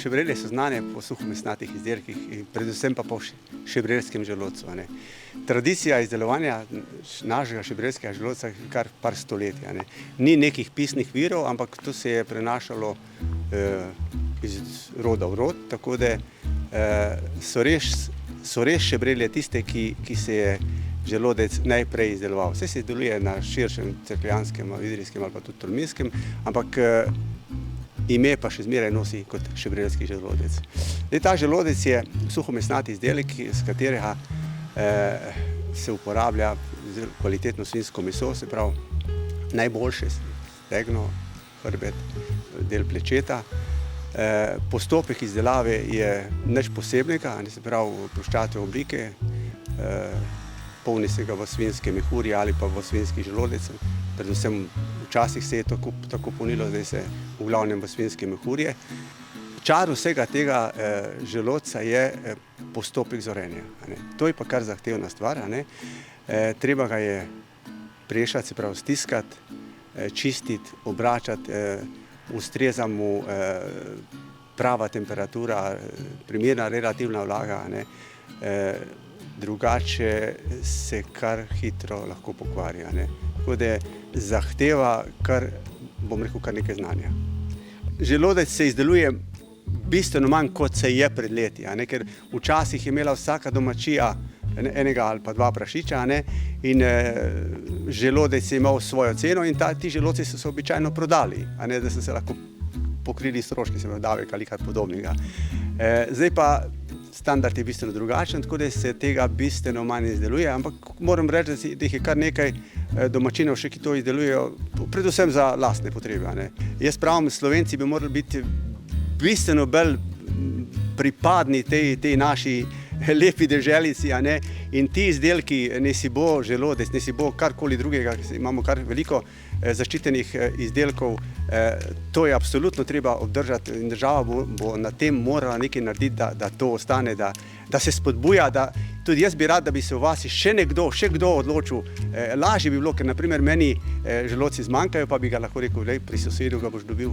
Šebrelje so znane po suhomesnatih izdelkih in predvsem pa po šebrelskem želodcu. Tradicija izdelovanja našega šebrelskega želodca je kar par stoletij. Ni nekih pisnih virov, ampak to se je prenašalo iz roda v rod, tako da so res šebrelje tiste, ki se je želodec najprej izdeloval. Vse se izdeluje na širšem cerkljanskem, idrijskem ali pa tudi tolminskem, ampak ime pa še zmeraj nosi kot šebrelski želodec. Ta želodec je suhomesnati izdelek, z katerega se uporablja kvalitetno svinjsko meso, se pravi najboljše stegno, hrbet, del plečeta. Postopek izdelave je nič posebnega, se pravi ploščate oblike, polni se ga v svinjske mehurje ali pa v svinjski želodec. Predvsem včasih se je tako polnilo, zdaj se v glavnem v svinjske mehurje. Čar vsega tega želodca je postopek zorenja. To je pa kar zahtevna stvar. Treba ga je prešati, se pravi stiskati, čistiti, obračati, ustreza mu prava temperatura, primerna relativna vlaga, drugače se kar hitro lahko pokvari. Tako da zahteva kar nekaj znanja. Želodec se izdeluje bistveno manj, kot se je pred leti, ker včasih je imela vsaka domačija enega ali pa dva prašiča in želodec je imel svojo ceno in ti želodci so se običajno prodali, da so se lahko pokrili stroški, se pravi davek ali kaj podobnega. Zdaj pa standard je bistveno drugačen, tako da se tega bistveno manj izdeluje, ampak moram reči, da jih je kar nekaj domačinov še, ki to izdelujejo, predvsem za lastne potrebe. Jaz pravim, Slovenci bi morali biti bistveno bolj pripadni tej naši lepi deželici, in ti izdelki, ne si bo želodec, ne si bo karkoli drugega, imamo kar veliko zaščitenih izdelkov, to je absolutno treba obdržati in država bo na tem morala nekaj narediti, da to ostane, da se spodbuja, da tudi jaz bi rad, da bi se v vasi še kdo odločil. Lažje bi bilo, ker naprimer meni želodci zmanjkajo, pa bi ga lahko rekel, pri sosedu ga boš dobil.